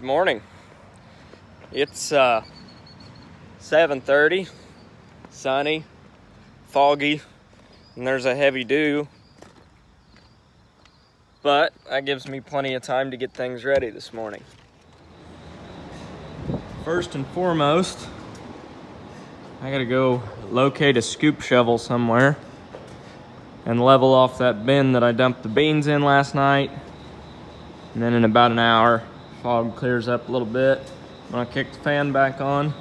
Good morning. It's 7:30, sunny, foggy, and there's a heavy dew, but that gives me plenty of time to get things ready this morning. First and foremost, I gotta go locate a scoop shovel somewhere and level off that bin that I dumped the beans in last night. And then in about an hour, fog clears up a little bit. I'm gonna kick the fan back on.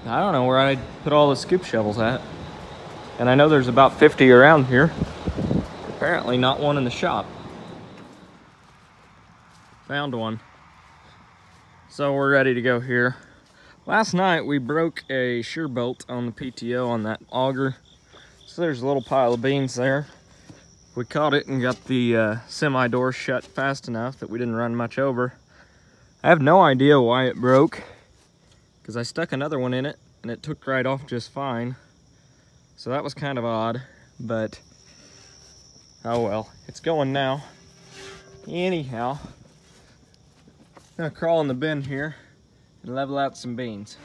I don't know where I put all the scoop shovels at. And I know there's about 50 around here. Apparently not one in the shop. Found one. So we're ready to go here. Last night we broke a shear bolt on the PTO on that auger. So there's a little pile of beans there. We caught it and got the semi door shut fast enough that we didn't run much over. I have no idea why it broke, because I stuck another one in it and it took right off just fine. So that was kind of odd, but oh well, it's going now. Anyhow, I'm gonna crawl in the bin here and level out some beans.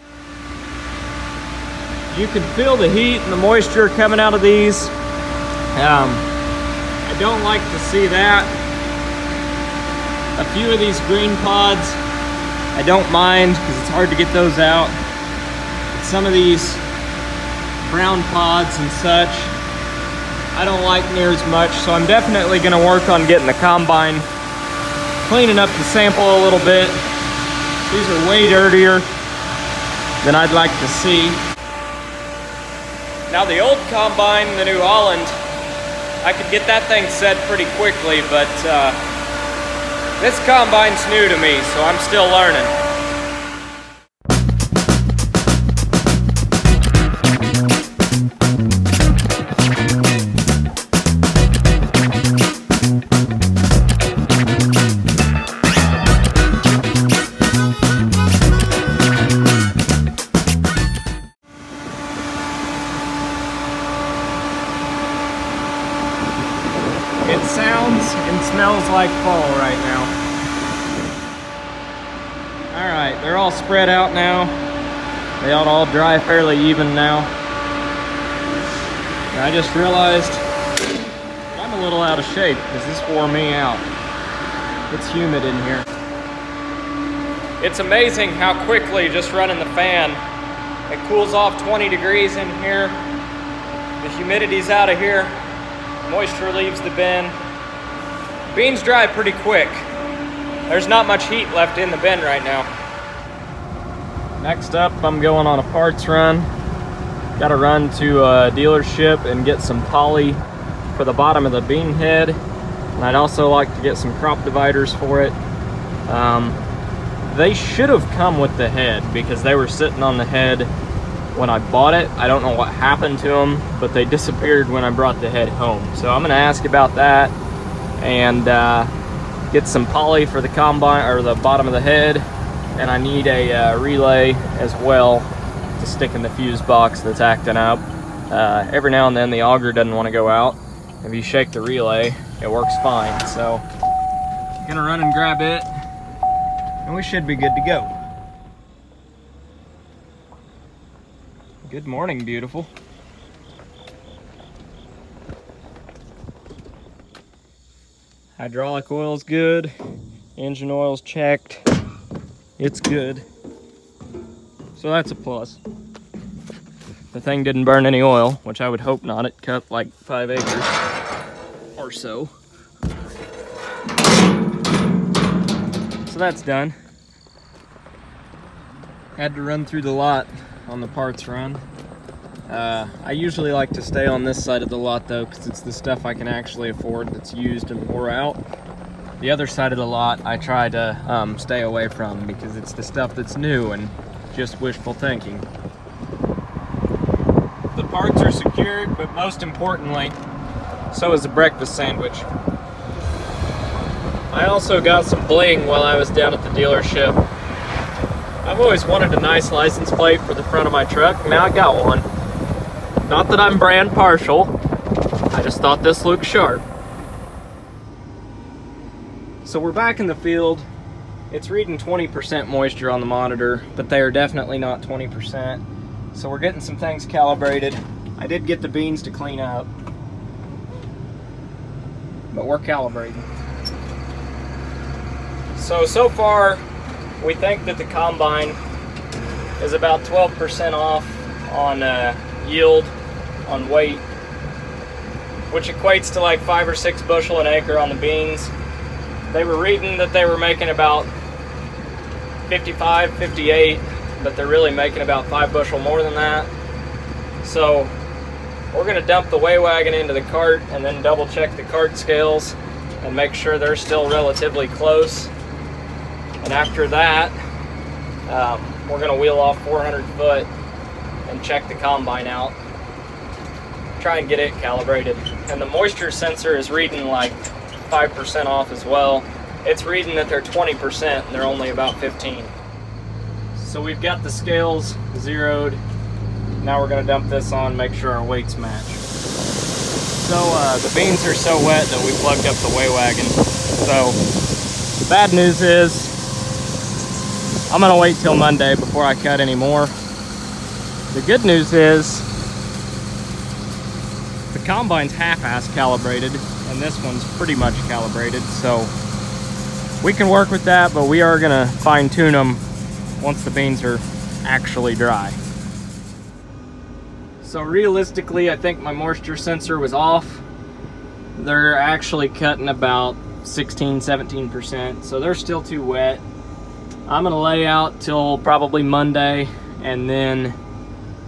You can feel the heat and the moisture coming out of these. I don't like to see that. A few of these green pods, I don't mind because it's hard to get those out. But some of these brown pods and such, I don't like near as much. So I'm definitely gonna work on getting the combine, cleaning up the sample a little bit. These are way dirtier than I'd like to see. Now the old combine, the New Holland, I could get that thing set pretty quickly, but this combine's new to me, so I'm still learning. It sounds and smells like fall right now. All right, they're all spread out now. They ought to all dry fairly even now. And I just realized I'm a little out of shape because this wore me out. It's humid in here. It's amazing how quickly just running the fan, it cools off 20 degrees in here. The humidity's out of here. Moisture leaves the bin. Beans dry pretty quick. There's not much heat left in the bin right now. Next up, I'm going on a parts run. Got to run to a dealership and get some poly for the bottom of the bean head. And I'd also like to get some crop dividers for it. They should have come with the head because they were sitting on the head when I bought it. I don't know what happened to them, but they disappeared when I brought the head home. So I'm gonna ask about that and get some poly for the combine or the bottom of the head. And I need a relay as well to stick in the fuse box that's acting up. Every now and then the auger doesn't want to go out. If you shake the relay, it works fine. So I'm gonna run and grab it and we should be good to go. Good morning, beautiful. Hydraulic oil's good. Engine oil's checked. It's good. So that's a plus. The thing didn't burn any oil, which I would hope not. It cut like 5 acres or so. So that's done. Had to run through the lot on the parts run. I usually like to stay on this side of the lot though, because it's the stuff I can actually afford that's used and wore out. The other side of the lot I try to stay away from because it's the stuff that's new and just wishful thinking. The parts are secured, but most importantly, so is the breakfast sandwich. I also got some bling while I was down at the dealership. I've always wanted a nice license plate for the front of my truck. Now I got one. Not that I'm brand partial, I just thought this looked sharp. So we're back in the field. It's reading 20% moisture on the monitor, but they are definitely not 20%. So we're getting some things calibrated. I did get the beans to clean up, but we're calibrating. So far, we think that the combine is about 12% off on yield, on weight, which equates to like 5 or 6 bushel an acre on the beans. They were reading that they were making about 55, 58, but they're really making about 5 bushel more than that. So we're gonna dump the weigh wagon into the cart and then double check the cart scales and make sure they're still relatively close. And after that, we're gonna wheel off 400 foot and check the combine out. Try and get it calibrated. And the moisture sensor is reading like 5% off as well. It's reading that they're 20% and they're only about 15. So we've got the scales zeroed. Now we're gonna dump this on, make sure our weights match. So the beans are so wet that we plugged up the weigh wagon. So the bad news is I'm gonna wait till Monday before I cut any more. The good news is the combine's half-ass calibrated and this one's pretty much calibrated, so we can work with that, but we are gonna fine-tune them once the beans are actually dry. So realistically, I think my moisture sensor was off. They're actually cutting about 16, 17%, so they're still too wet. I'm gonna lay out till probably Monday, and then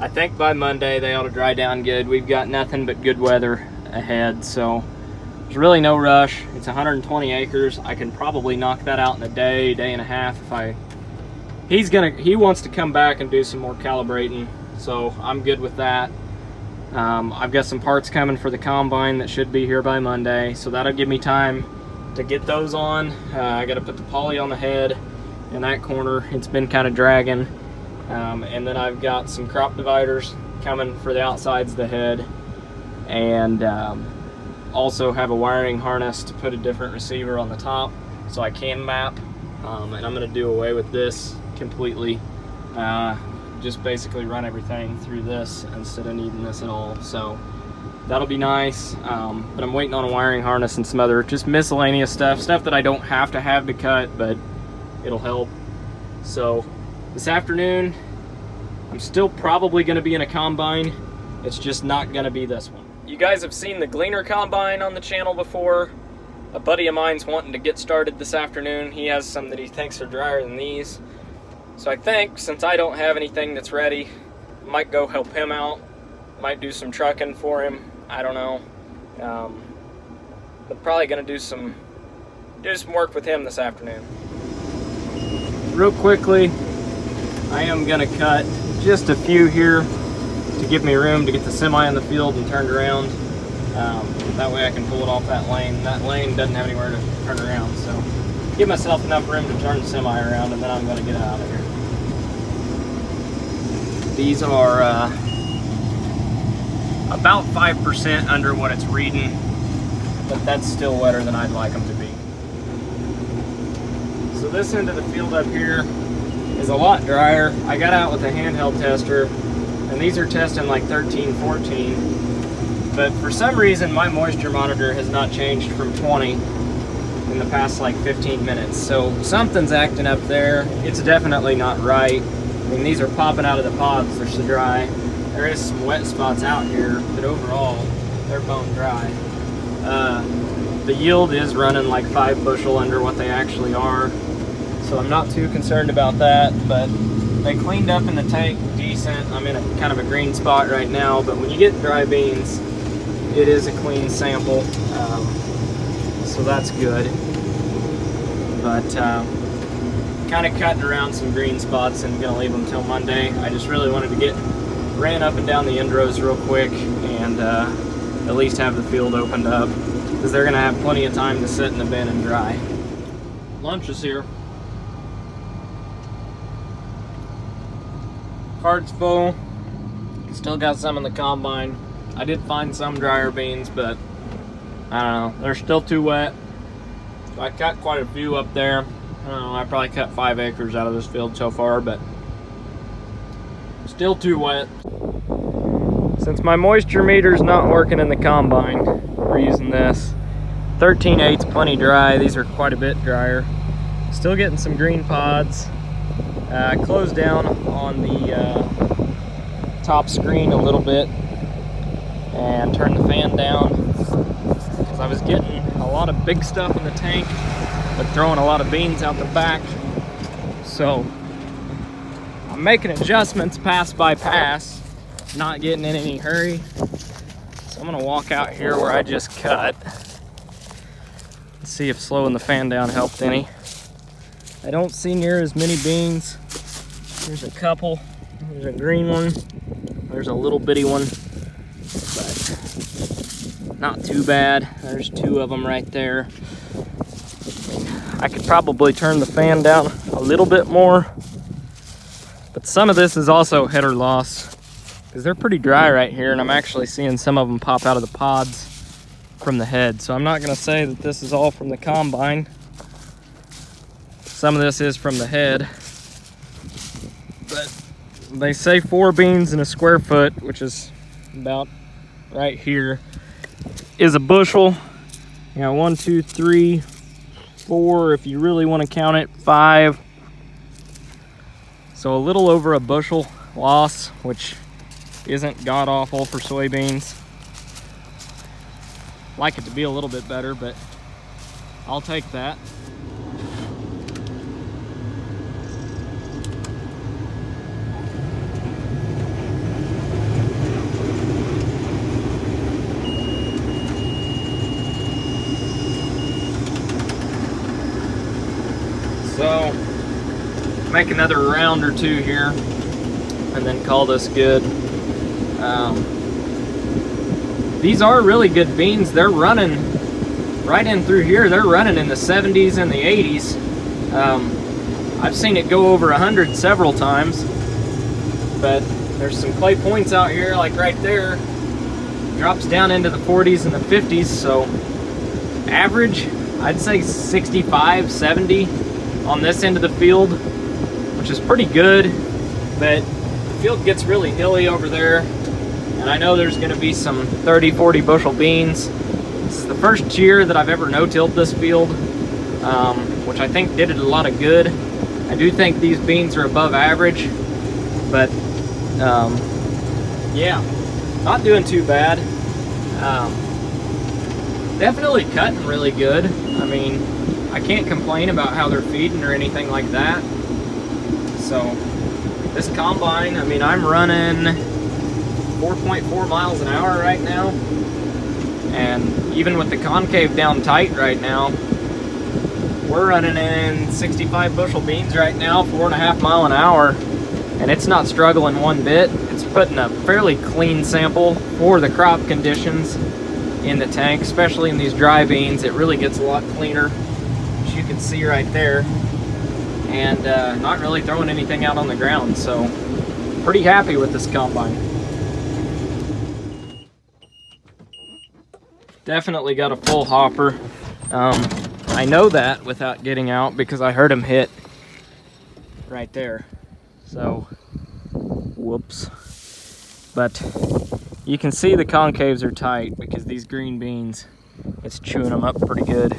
I think by Monday they ought to dry down good. We've got nothing but good weather ahead, so there's really no rush. It's 120 acres. I can probably knock that out in a day, day and a half if he wants to come back and do some more calibrating, so I'm good with that. I've got some parts coming for the combine that should be here by Monday, so that'll give me time to get those on. I gotta put the poly on the head in that corner. It's been kind of dragging. And then I've got some crop dividers coming for the outsides of the head, and also have a wiring harness to put a different receiver on the top so I can map. And I'm gonna do away with this completely. Just basically run everything through this instead of needing this at all. So that'll be nice. But I'm waiting on a wiring harness and some other just miscellaneous stuff that I don't have to cut, but it'll help. So this afternoon, I'm still probably gonna be in a combine. It's just not gonna be this one. You guys have seen the Gleaner combine on the channel before. A buddy of mine's wanting to get started this afternoon. He has some that he thinks are drier than these. So I think, since I don't have anything that's ready, I might go help him out. Might do some trucking for him, I don't know. But probably gonna do some work with him this afternoon. Real quickly, I am gonna cut just a few here to give me room to get the semi in the field and turned around. That way I can pull it off that lane. That lane doesn't have anywhere to turn around, so give myself enough room to turn the semi around, and then I'm gonna get out of here. These are about 5% under what it's reading, but that's still wetter than I'd like them to be. So this end of the field up here is a lot drier. I got out with a handheld tester, and these are testing like 13, 14. But for some reason, my moisture monitor has not changed from 20 in the past like 15 minutes. So something's acting up there. It's definitely not right. I mean, these are popping out of the pods, they're so dry. There is some wet spots out here, but overall, they're bone dry. The yield is running like 5 bushel under what they actually are. So I'm not too concerned about that, but they cleaned up in the tank decent. I'm in a kind of a green spot right now, but when you get dry beans, it is a clean sample, so that's good. But kind of cutting around some green spots and gonna leave them till Monday. I just really wanted to ran up and down the end rows real quick and at least have the field opened up, because they're gonna have plenty of time to sit in the bin and dry. Lunch is here. Cart's full. Still got some in the combine. I did find some drier beans, but I don't know. They're still too wet. I cut quite a few up there. I don't know, I probably cut 5 acres out of this field so far, but still too wet. Since my moisture meter's not working in the combine, we're using this. 13/8's plenty dry. These are quite a bit drier. Still getting some green pods. I closed down on the top screen a little bit and turned the fan down because I was getting a lot of big stuff in the tank but throwing a lot of beans out the back. So I'm making adjustments pass by pass, not getting in any hurry. So I'm gonna walk out here where I just cut and see if slowing the fan down helped any. I don't see near as many beans. There's a couple. There's a green one. There's a little bitty one, but not too bad. There's 2 of them right there. I could probably turn the fan down a little bit more, but some of this is also header loss because they're pretty dry right here, and I'm actually seeing some of them pop out of the pods from the head. So I'm not gonna say that this is all from the combine. Some of this is from the head, but they say 4 beans in a square foot, which is about right here, is a bushel. You know, 1, 2, 3, 4, if you really want to count it, 5. So a little over a bushel loss, which isn't god awful for soybeans. Like it to be a little bit better, but I'll take that. So, make another round or 2 here, and then call this good. These are really good beans. They're running right in through here. They're running in the 70s and the 80s. I've seen it go over 100 several times, but there's some clay points out here, like right there. Drops down into the 40s and the 50s, so average, I'd say 65, 70. On this end of the field, which is pretty good, but the field gets really hilly over there, and I know there's going to be some 30, 40 bushel beans. This is the first year that I've ever no-tilled this field, which I think did it a lot of good. I do think these beans are above average, but yeah, not doing too bad. Definitely cutting really good. I mean, I can't complain about how they're feeding or anything like that. So this combine, I mean, I'm running 4.4 miles an hour right now, and even with the concave down tight right now, we're running in 65 bushel beans right now, 4.5 mile an hour, and it's not struggling one bit. It's putting a fairly clean sample for the crop conditions in the tank, especially in these dry beans. It really gets a lot cleaner, as you can see right there, and not really throwing anything out on the ground. So pretty happy with this combine. Definitely got a full hopper. I know that without getting out because I heard him hit right there. So whoops. But you can see the concaves are tight because these green beans, it's chewing them up pretty good.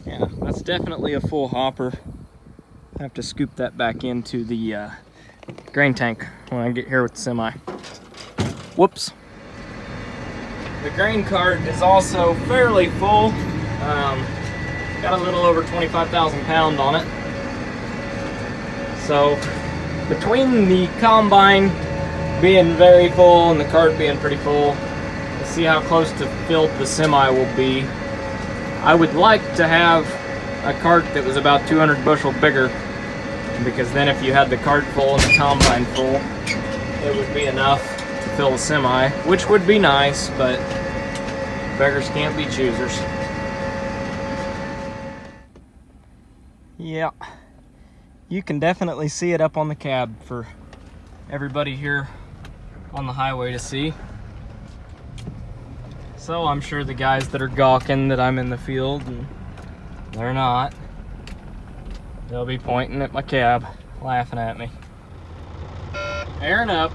Yeah, that's definitely a full hopper. I have to scoop that back into the grain tank when I get here with the semi. Whoops. The grain cart is also fairly full. Got a little over 25,000 pounds on it. So between the combine being very full and the cart being pretty full, let's see how close to filled the semi will be. I would like to have a cart that was about 200 bushel bigger, because then if you had the cart full and the combine full, it would be enough to fill the semi, which would be nice, but beggars can't be choosers. Yeah, you can definitely see it up on the cab for everybody here on the highway to see. So I'm sure the guys that are gawking that I'm in the field, and they're not, they'll be pointing at my cab, laughing at me. Airing up.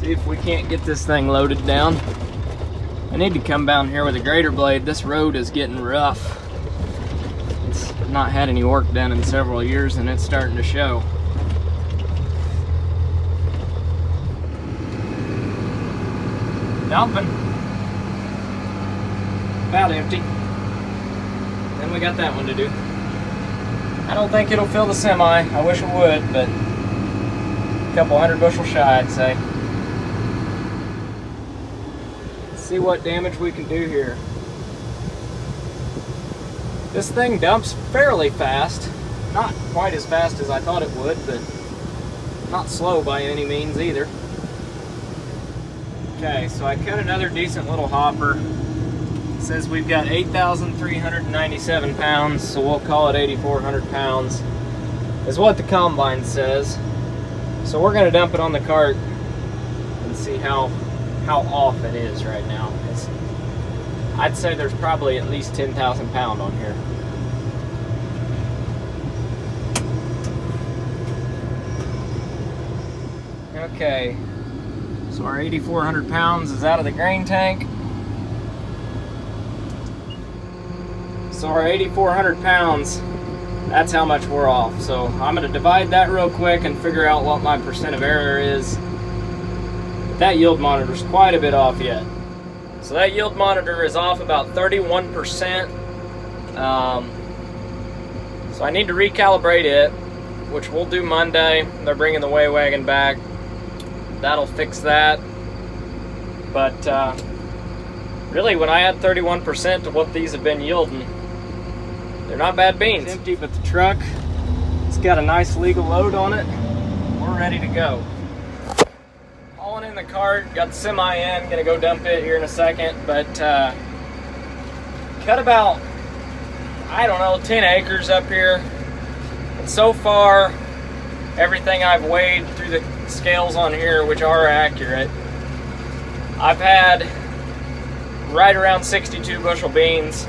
See if we can't get this thing loaded down. I need to come down here with a grater blade. This road is getting rough. It's not had any work done in several years and it's starting to show. Dumping. About empty. Then we got that one to do. I don't think it'll fill the semi. I wish it would, but a couple hundred bushel shy, I'd say. Let's see what damage we can do here. This thing dumps fairly fast. Not quite as fast as I thought it would, but not slow by any means either. Okay, so I cut another decent little hopper. It says we've got 8,397 pounds, so we'll call it 8,400 pounds, is what the combine says. So we're gonna dump it on the cart and see how off it is right now. I'd say there's probably at least 10,000 pounds on here. Okay, so our 8,400 pounds is out of the grain tank. So our 8,400 pounds, that's how much we're off. So I'm gonna divide that real quick and figure out what my percent of error is. That yield monitor's quite a bit off yet. So that yield monitor is off about 31%. So I need to recalibrate it, which we'll do Monday. They're bringing the weigh wagon back. That'll fix that. But really, when I add 31% to what these have been yielding, they're not bad beans. It's empty, but the truck, it's got a nice legal load on it. We're ready to go. Hauling in the cart, got the semi in, gonna go dump it here in a second, but cut about, I don't know, 10 acres up here. And so far, everything I've weighed through the scales on here, which are accurate, I've had right around 62 bushel beans,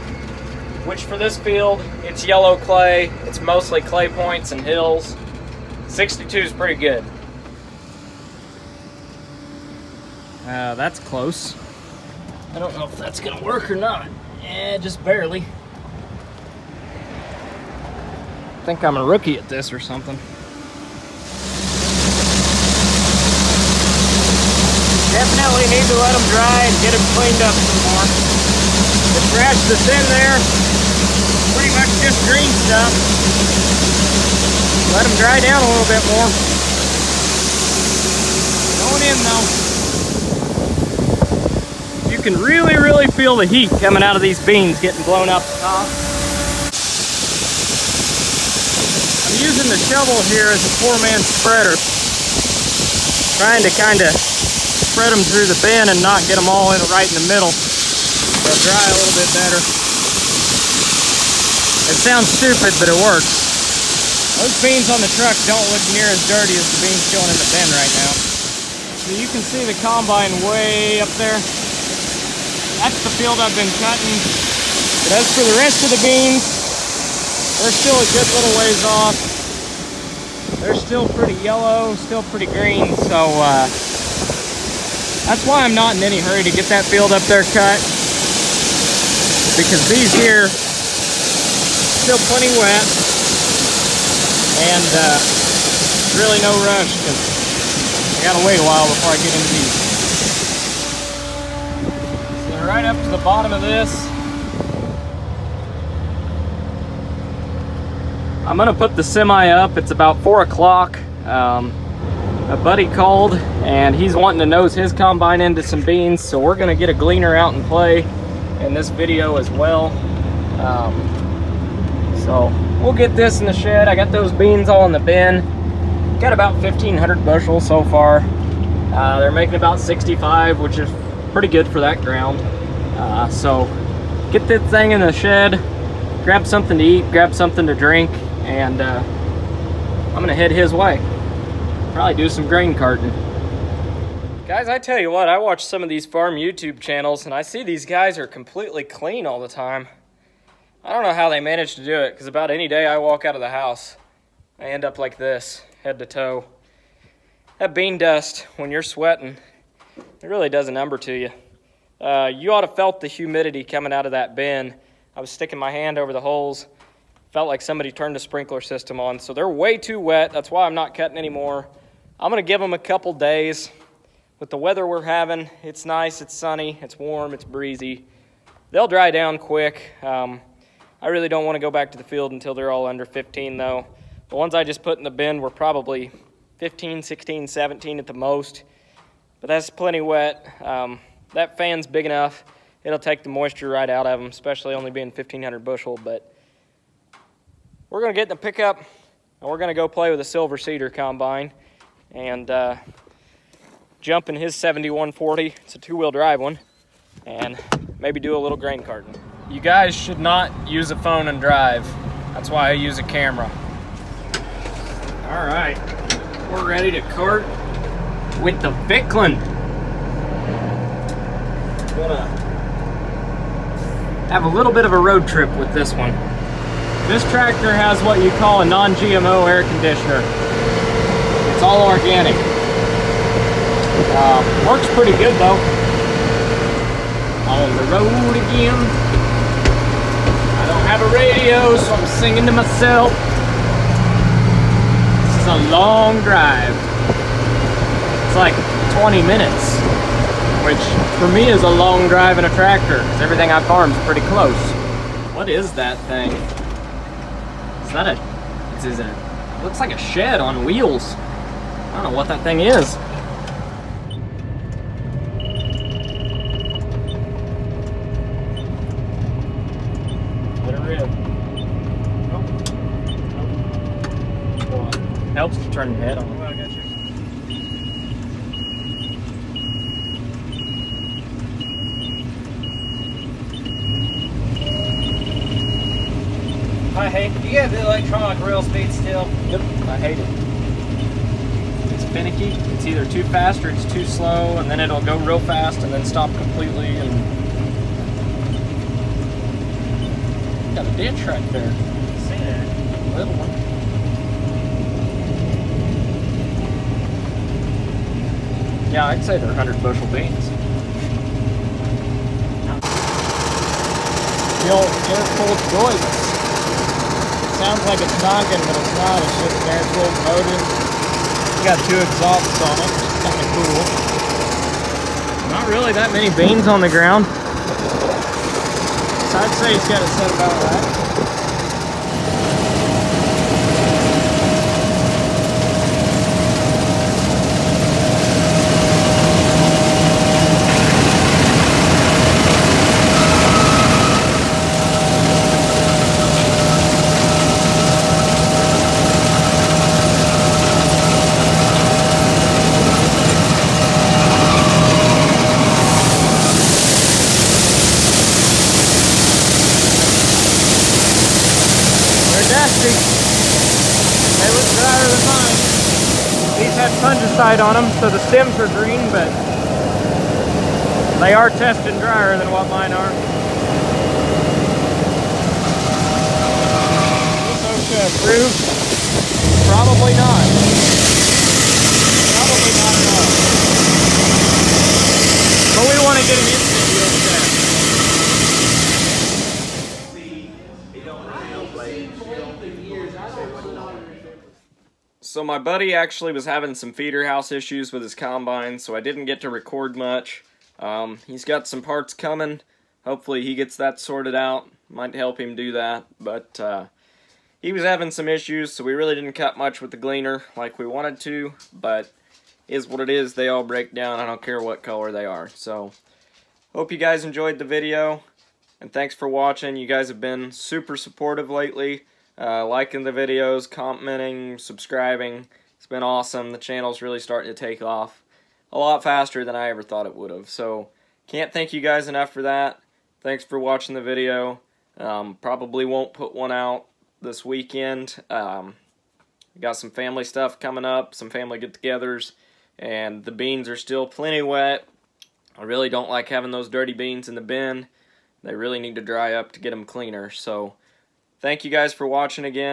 which for this field, it's yellow clay. It's mostly clay points and hills. 62 is pretty good. That's close. I don't know if that's gonna work or not. Eh, just barely. I think I'm a rookie at this or something. Definitely need to let them dry and get them cleaned up some more. The trash that's in there, pretty much just green stuff. Let them dry down a little bit more. Going in though. You can really, really feel the heat coming out of these beans getting blown up the top. I'm using the shovel here as a 4-man spreader. Trying to kind of spread them through the bin and not get them all right in the middle. They'll dry a little bit better. It sounds stupid, but it works. Those beans on the truck don't look near as dirty as the beans showing in the bin right now. So you can see the combine way up there. That's the field I've been cutting. But as for the rest of the beans, they're still a good little ways off. They're still pretty yellow, still pretty green, so that's why I'm not in any hurry to get that field up there cut, because these here still plenty wet, and really no rush because I gotta wait a while before I get into these. So right up to the bottom of this, I'm gonna put the semi up. It's about 4 o'clock. A buddy called and he's wanting to nose his combine into some beans, so we're gonna get a gleaner out and play in this video as well. So we'll get this in the shed. I got those beans all in the bin. Got about 1,500 bushels so far. They're making about 65, which is pretty good for that ground. So get this thing in the shed, grab something to eat, grab something to drink, and I'm gonna head his way. Probably do some grain carting. Guys, I tell you what, I watch some of these farm YouTube channels and I see these guys are completely clean all the time. I don't know how they manage to do it, because about any day I walk out of the house, I end up like this, head to toe. That bean dust, when you're sweating, it really does a number to you. You ought to felt the humidity coming out of that bin. I was sticking my hand over the holes. Felt like somebody turned the sprinkler system on. So they're way too wet. That's why I'm not cutting anymore. I'm going to give them a couple days. With the weather we're having, it's nice, it's sunny, it's warm, it's breezy. They'll dry down quick. I really don't want to go back to the field until they're all under 15 though. The ones I just put in the bin were probably 15, 16, 17 at the most. But that's plenty wet. That fan's big enough. It'll take the moisture right out of them, especially only being 1,500 bushel. But we're going to get in the pickup, and we're going to go play with a silver cedar combine. And jump in his 7140, it's a two-wheel drive one, and maybe do a little grain carting. You guys should not use a phone and drive. That's why I use a camera. All right, we're ready to cart with the Vicklin. Gonna have a little bit of a road trip with this one. This tractor has what you call a non-GMO air conditioner. It's all organic. Works pretty good though. On the road again. I don't have a radio, so I'm singing to myself. This is a long drive. It's like 20 minutes, which for me is a long drive in a tractor, because everything I farm is pretty close. What is that thing? Is that it looks like a shed on wheels. I don't know what that thing is. Helps to turn your head on. Oh, I got you. I hate it. You have the electronic rail speed still? Yep, I hate it. It's finicky. It's either too fast or it's too slow, and then it'll go real fast and then stop completely. And got a ditch right there. See that? Little one. Yeah, I'd say they're 100 bushel beans. The old air-cooled joists. It sounds like it's knocking, but it's not. It's just an air-cooled motor. It's got two exhausts on it, which is kind of cool. Not really that many beans on the ground. So I'd say it's got it set about right. They look drier than mine. These had fungicide on them, so the stems are green, but they are testing drier than what mine are. Is OSHA approved? Probably not. Probably not at all. But we want to get an instant yield test. So my buddy actually was having some feeder house issues with his combine, so I didn't get to record much. He's got some parts coming. Hopefully he gets that sorted out. Might help him do that, but he was having some issues, so we really didn't cut much with the gleaner like we wanted to, but is what it is. They all break down. I don't care what color they are. So hope you guys enjoyed the video, and thanks for watching. You guys have been super supportive lately. Liking the videos, commenting, subscribing. It's been awesome. The channel's really starting to take off a lot faster than I ever thought it would have. So can't thank you guys enough for that. Thanks for watching the video. Probably won't put one out this weekend. We got some family stuff coming up, some family get-togethers, and the beans are still plenty wet. I really don't like having those dirty beans in the bin. They really need to dry up to get them cleaner. So thank you guys for watching again.